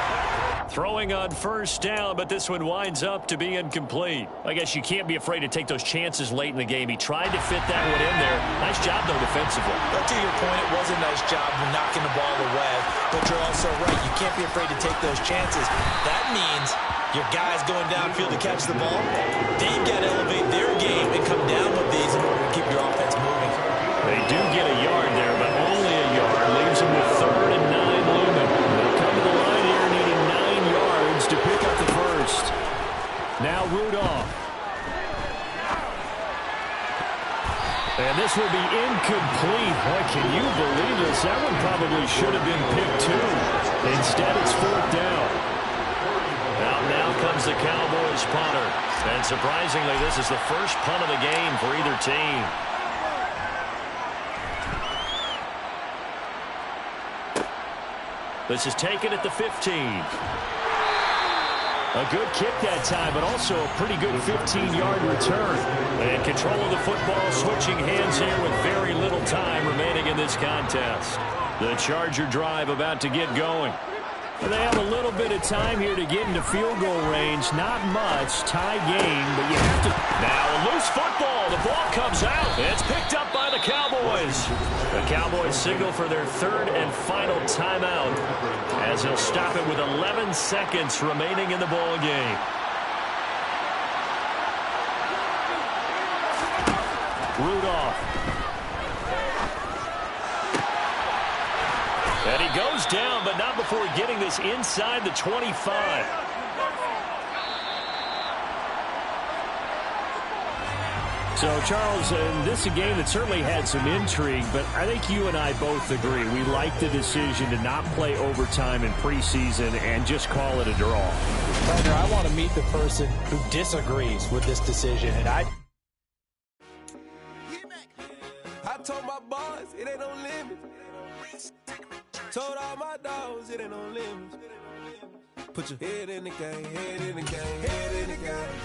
Throwing on first down, but this one winds up to be incomplete. I guess you can't be afraid to take those chances late in the game. He tried to fit that one in there. Nice job, though, defensively. But to your point, it was a nice job of knocking the ball away. But you're also right. You can't be afraid to take those chances. That means your guys going downfield to catch the ball, they've got to elevate their game and come down with these in order to keep your offense moving. They do get a yard there, but only a yard. Leaves them with 3rd and 9 looming. They'll come to the line here needing 9 yards to pick up the first. Now Rudolph. And this will be incomplete. Boy, can you believe this? That one probably should have been picked too. Instead, it's 4th down. Out now comes the Cowboys punter. And surprisingly, this is the first punt of the game for either team. This is taken at the 15. A good kick that time, but also a pretty good 15-yard return. And control of the football, switching hands here with very little time remaining in this contest. The Charger drive about to get going. They have a little bit of time here to get into field goal range. Not much. Tie game, but you have to... Now a loose football. The ball comes out. It's picked up by the Cowboys. The Cowboys signal for their 3rd and final timeout as they'll stop it with 11 seconds remaining in the ball game. Rudolph. And he goes down, but not before getting this inside the 25. So, Charles, this is a game that certainly had some intrigue, but I think you and I both agree. We like the decision to not play overtime in preseason and just call it a draw. Partner, I want to meet the person who disagrees with this decision, and I told my boys, it ain't no limits. Told all my dogs, it ain't no limits. Put your head in the game, head in the game, head in the game.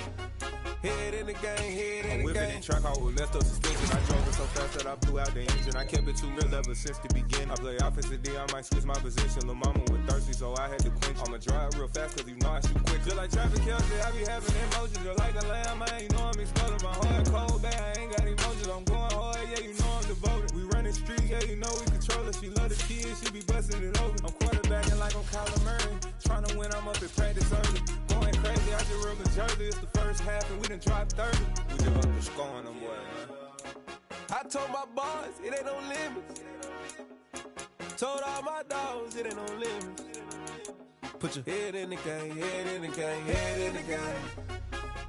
Head in the game, head in the game. I'm whipping the track, I was left up suspension. I drove it so fast that I blew out the engine. I kept it too real ever since the beginning. I play offensive D, I might switch my position. Lil' mama was thirsty, so I had to quench. I'ma drive real fast, cause you know I shoot quick. Just like traffic Kelsey, I be having emotions. Just like a lamb, man, you know I'm exploding. My heart cold, bad, I ain't got emotions. I'm going hard, yeah, you know I'm devoted. We running streets, yeah, you know we control it. She love the kids, she be busting it open. I'm quarterbacking like I'm Kyler Murray. Trying to win, I'm up at practice early. Going crazy, I just real Jersey. It's the first half and we done dropped 30. We just up to scoring them, boy, man. I told my boys, it ain't no limits. Told all my dogs, it ain't no limits. Put your head in the game, head in the game, head in the game.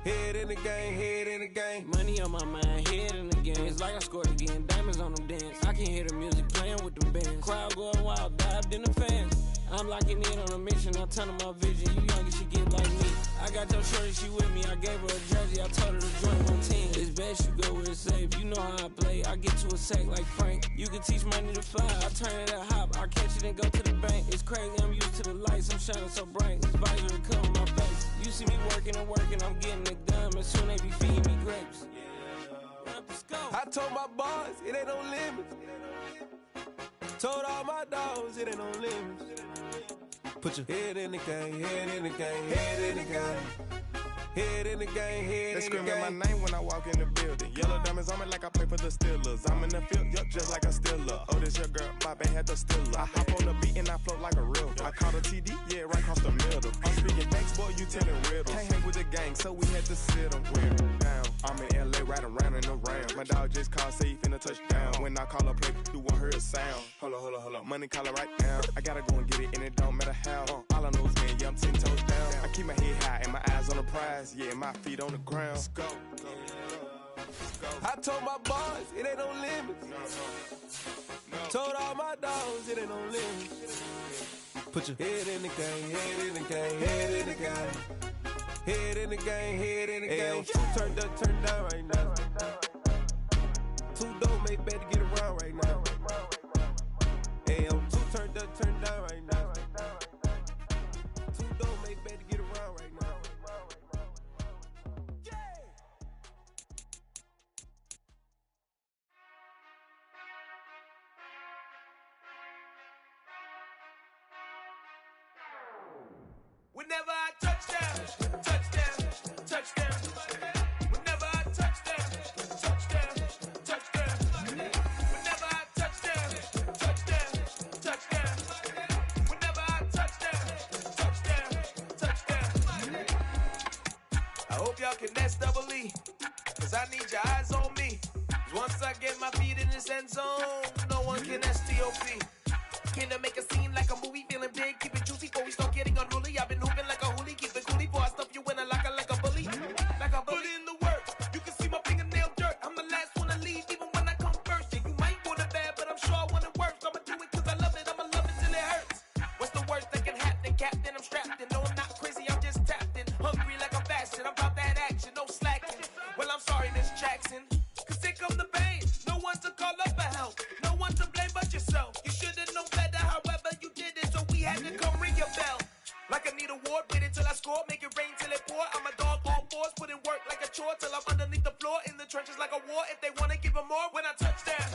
Head in the game, head in the game. Money on my mind, head in the game. It's like I scored again, diamonds on them dance. I can hear the music playing with them bands. Crowd going wild, dived in the fans. I'm locking in on a mission, I'm turning my vision. You young, you should get like me. I got got your shorty, she with me. I gave her a jersey, I told her to join my team. It's best you go where it's safe. You know how I play. I get to a sack like Frank. You can teach money to fly. I turn it a hop. I catch it and go to the bank. It's crazy, I'm used to the lights. I'm shining so bright. This visor will cover my face. You see me working and working. I'm getting it done. And soon they be feeding me grapes. I told my boys, it ain't no limits. Told all my dogs, it ain't no limits. Put your head in the game, head in the game, head in the game. Head in the game, head They in the game. screaming my name when I walk in the building. Yellow diamonds on me like I play for the Steelers. I'm in the field, yup, just like a Steeler. Oh, this your girl, my band had the Steeler. I hop on the beat and I float like a river. I caught a TD, yeah, right across the middle. I'm speaking thanks, boy, you telling riddles. Can't hang with the gang, so we had to sit them down. I'm in LA, riding around and around. My dog just called, say he finna touchdown. When I call a play, you won't hear a sound. Hold up, money calling right now. I gotta go and get it, and it don't matter how. All I know is win, yeah, I'm 10 toes down. I keep my head high and my eyes on the prize. Yeah, my feet on the ground. Let's go. I told my boys, it ain't no limits. Told all my dogs, it ain't no limits. Put your head in the game, head in the game, head in the game. Head in the game, head in the game. Turned up, turned down right now. Too dope, make better get around right now. Hey, I'm too turned up, turned down right now. Too dope, make better get around right now. Whenever I touchdown, touchdown, touchdown. Whenever I touchdown, touchdown, touchdown. Whenever I touchdown, touchdown, touchdown. Whenever I touchdown, touchdown, touchdown. I hope y'all can nest double E, cause I need your eyes on me. 'Cause once I get my feet in this end zone, no one can STOP. Came to make a scene like a movie, feeling big, keep it juicy before we start getting unruly. I've been hooping like a hoolie, keep it coolie before I stuff you in a locker like a bully. Like a bully. Put in the work, you can see my fingernail dirt. I'm the last one to leave, even when I come first. Yeah, you might want it bad, but I'm sure I want it worse. I'ma do it cause I love it, I'ma love it till it hurts. What's the worst that can happen, Captain? I'm strapped in, no I'm not crazy, I'm just tapped in. Hungry like I'm fasting, I'm about that action, no slacking. Well, I'm sorry, Miss Jackson, cause here come the pain. No one to call up for help, no one to blame but yourself. You should've known better, however you did it, so we had to come ring your bell. Like I need a ward, wait until I score, make it rain till it pour. I'm a dog on fours, put in work like a chore till I'm underneath the floor, in the trenches like a war. If they wanna give them more, when I touchdown,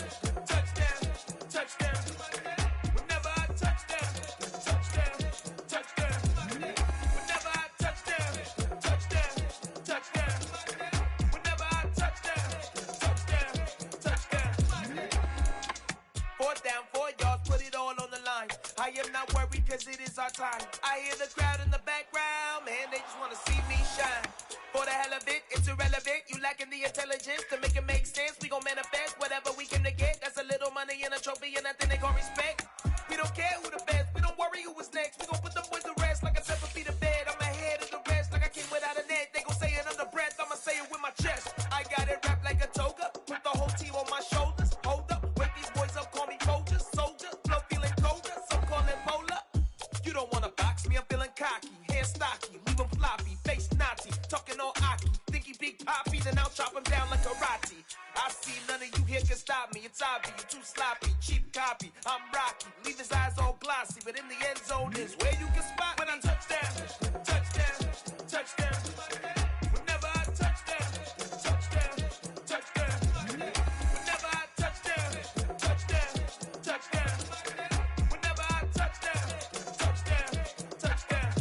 touchdown, touchdown. Whenever I touchdown, touchdown, touchdown. Whenever I touchdown, touchdown, touchdown. Whenever I touchdown, touchdown, touchdown. 4th down, 4 yards, put it all on the line. I am not worried cause it is our time. I hear the crowd in the background, man, they just wanna see me shine. For the hell of it, it's irrelevant. You lacking the intelligence to make it make sense. We gon' manifest whatever we came to get. That's a little money and a trophy and nothing they gon' respect. We don't care who the best, we don't worry who was next. We gon' put them boys to rest like a 7 feet of bed. I'm ahead of the rest like I came without a net. They gon' say it under breath, I'ma say it with my chest. I got it wrapped like a toga, put the whole team on my shoulders. Hold up, wake these boys up, call me Folger, soldier. Flow feeling colder, some call it polar. You don't wanna box me, I'm feeling cocky. Hair stocky, leave him floppy, face naughty. Talking all aki, think he big poppy, then I'll chop him down like karate. I see none of you here can stop me. It's obvious, you too sloppy, cheap copy. I'm Rocky, leave his eyes all glossy, but in the end zone is where you can spot when I touchdown, touchdown, touchdown. Whenever I touchdown, touchdown, touchdown. Whenever I touchdown, touchdown, touchdown. Whenever I touchdown, touchdown, touchdown.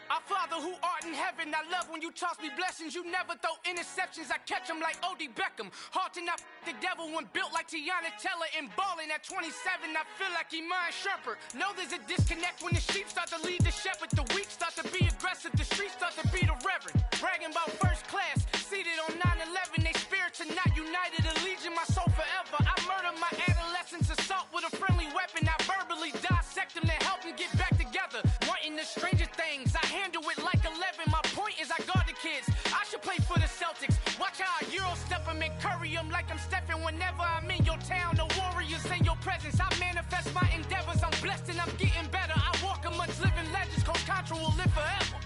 Our Father who art in heaven, I love when you toss me blessings. You never throw interceptions, I catch them like O.D. Beckham. Hard to not the devil when built like Tiana Teller and balling at 27. I feel like Iman Shumpert. Know there's a disconnect when the sheep start to lead the shepherd. The weak start to be aggressive, the streets start to be the reverend. Bragging about first class, seated on 9/11. They spirits are not united, allegiance my soul forever. I murdered my adolescence, assault with a friendly weapon. I verbally dissect them to help them get back together. Wanting the stranger things, I handle it like 11. My point is I guard the kids. I should play play for the Celtics. Watch how I Euro step them and curry them like I'm Stephen. Whenever I'm in your town, the Warriors in your presence. I manifest my endeavors. I'm blessed and I'm getting better. I walk amongst living legends. Coach Contra will live forever.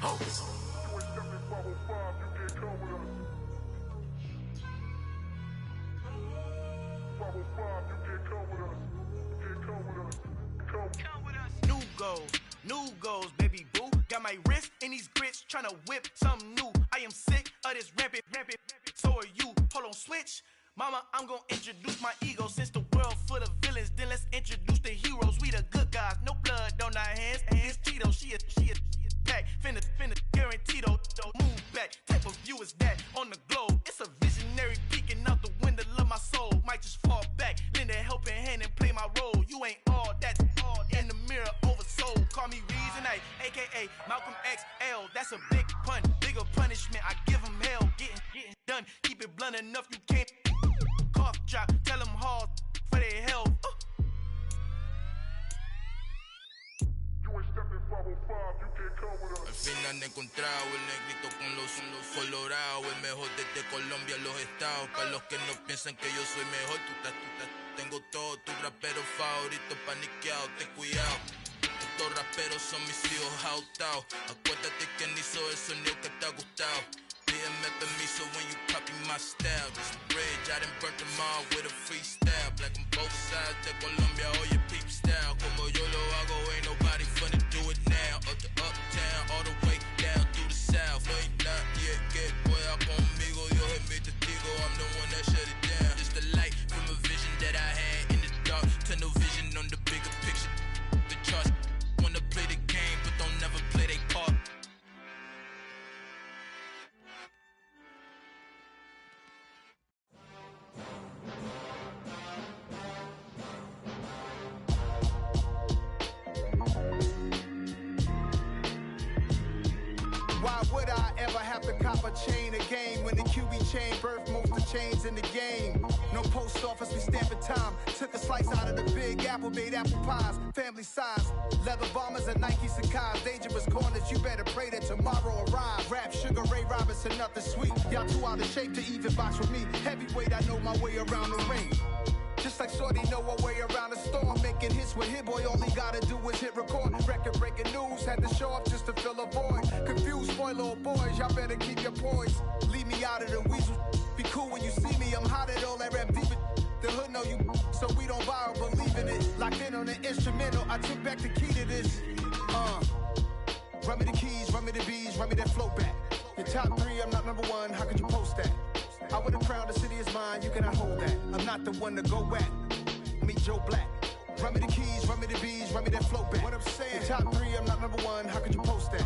Oh. New goals, baby boo. Got my wrist in these grits, tryna whip something new. I am sick of this rampant. So are you. Hold on, switch. Mama, I'm gonna introduce my ego. Since the world full of villains, then let's introduce the heroes. We the good guys, no blood on our hands. Hands Tito, she is back. Finna, guaranteed don't move back. Type of view is that on the globe. It's a visionary peeking out the window of my soul. Might just fall back, lend a helping hand and play my role. You ain't all that in the mirror oversold. Call me Reason A, aka Malcolm XL. That's a big pun, bigger punishment. I give him hell, getting done. Keep it blunt enough, you can't cough drop. Tell them hard for their health. Al fin han encontrado el negrito con los colorados, el mejor desde Colombia, los estados. Para los que no piensan que yo soy mejor, tengo todos tus raperos favoritos paniqueados, ten cuidado. Estos raperos son mis hijos jautados. Acuérdate quién hizo el sonido que te ha gustado. Pídeme permiso when you copy my style. This bridge, I done burnt them all with a freestyle. Black on both sides de Colombia, oye peep style. Como yo lo hago, ain't nobody finna do it now. Up to uptown, all the way down through the south. No hay nadie que pueda conmigo, Dios es mi testigo. I'm the one that shut it down. It's the light from a vision that I had in the dark. Tunnel vision on the bigger picture. The charts wanna play the game, but don't never play their part. Why would I ever have to cop a chain again when the QB chain birthed most of chains in the game? No post office, we stamping time. Took a slice out of the big apple, made apple pies, family size. Leather bombers and Nike Sacai's, dangerous corners, you better pray that tomorrow arrive. Rap, Sugar Ray Robinson, nothing sweet. Y'all too out of shape to even box with me. Heavyweight, I know my way around the ring. Just like Shorty know her way around the storm. Making hits with Hit Boy, all he gotta do is hit record. Record breaking news, had to show up just to fill a void. Confused, spoil little boys, y'all better keep your poise. Leave me out of the weasel. Be cool when you see me, I'm hot at all that rap deep. The hood know you, so we don't borrow, believe in it. Locked in on the instrumental, I took back the key to this. Run me the keys, run me the bees, run me that flow back. Your top three, I'm not number one, how could you post that? I would've crowned the city is mine, you cannot hold that. I'm not the one to go at. Meet Joe Black. Run me the keys, run me the bees, run me that flow back. What I'm saying, your top three, I'm not number one, how could you post that?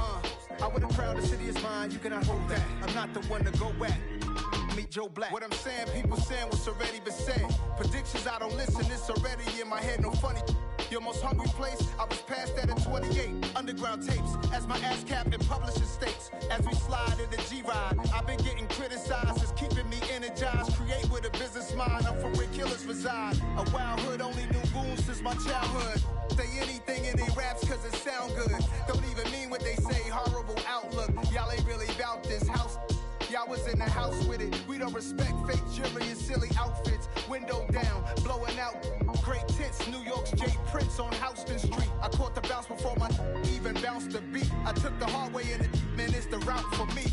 I would've crowned the city is mine, you cannot hold that. I'm not the one to go at. Meet Joe Black. What I'm saying, people saying what's already been said. Predictions, I don't listen, it's already in my head, no funny. Your most hungry place, I was past that at 28. Underground tapes, as my ass cap in publishing states. As we slide in the G-Ride, I've been getting criticized, it's keeping me energized. Create with a business mind, I'm from where killers reside. A wild hood, only knew goons since my childhood. Say anything in their raps cause it sound good. Don't even mean what they say, horrible outlook. Y'all ain't really about this house. Y'all was in the house with it. We don't respect fake jewelry and silly outfits. Window down, blowing out. Great tits, New York's J. Prince on Houston Street. I caught the bounce before my even bounced the beat. I took the hard way in it, man, it's the route for me.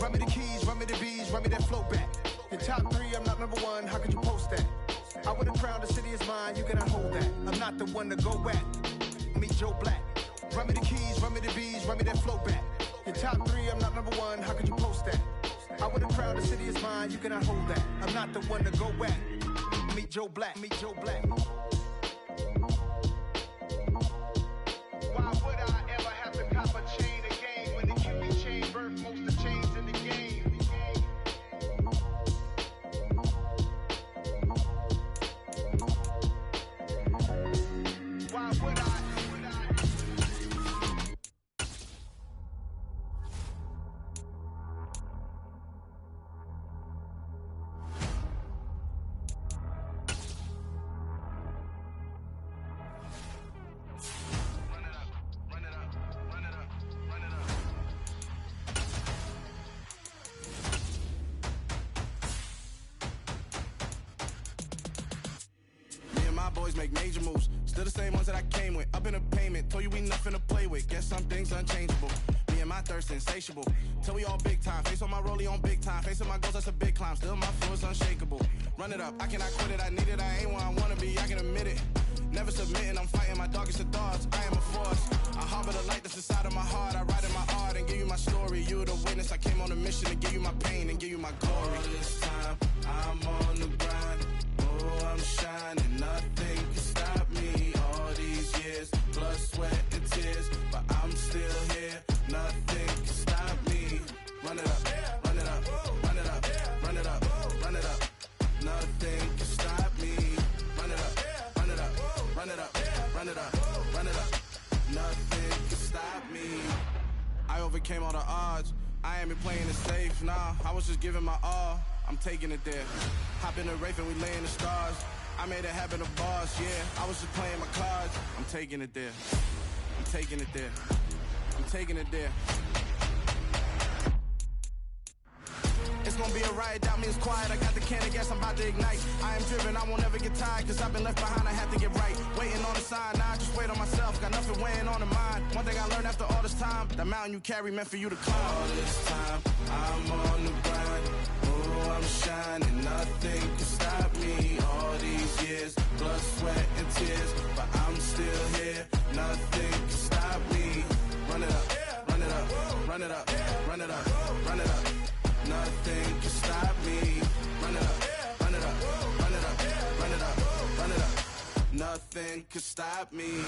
Run me the keys, run me the bees, run me that flow back. Your top three, I'm not number one, how could you post that? I would've crowned the city is mine, you cannot hold that. I'm not the one to go at. Meet Joe Black. Run me the keys, run me the bees, run me that flow back. Your top three, I'm not number one, how could you post that? I would've crowned the city is mine, you cannot hold that. I'm not the one to go at. Meet Joe Black, meet Joe Black. Why would I ever have to cop a chain again when the QB chain birthed most of chains in the game? Why would I? boys make major moves. Still the same ones that I came with. Up in the payment, told you we nothing to play with. Guess some things unchangeable. Me and my thirst insatiable. Till we all big time. Face on my rollie on big time. Facing my goals, that's a big climb. Still my flow is unshakable. Run it up, I cannot quit it. I need it, I ain't where I wanna be, I can admit it. Never submitting, I'm fighting my darkest of thoughts. I am a force. I harbor the light that's inside of my heart. I write in my art and give you my story. You the witness, I came on a mission to give you my pain and give you my glory. All this time, I'm on the grind. Oh, I'm shining, nothing can stop me. All these years, blood, sweat, and tears, but I'm still here. Nothing can stop me. Run it up, run it up, run it up, run it up, run it up. Nothing can stop me. Run it up, run it up, run it up, run it up, run it up. Nothing can stop me. I overcame all the odds. I ain't been playing it safe, nah. I was just giving my all. I'm taking it there. Hop in the Wraith and we lay in the stars. I made it happen, the boss, yeah. I was just playing my cards. I'm taking it there. I'm taking it there. I'm taking it there. It's gonna be a riot, doubt me it's quiet. I got the can of gas, I'm about to ignite. I am driven, I won't ever get tired, cause I've been left behind, I have to get right. Waiting on the sign, now I just wait on myself. Got nothing weighing on the mind. One thing I learned after all this time, the mountain you carry meant for you to climb. All this time, I'm on the grind. Oh, I'm shining, nothing can stop me. All these years, blood, sweat, and tears, but I'm still here. Nothing can stop me. Run it up, run it up, run it up, run it up, run it up. Nothing can stop me. Run it up, run it up, run it up, run it up, run it up. Nothing can stop me.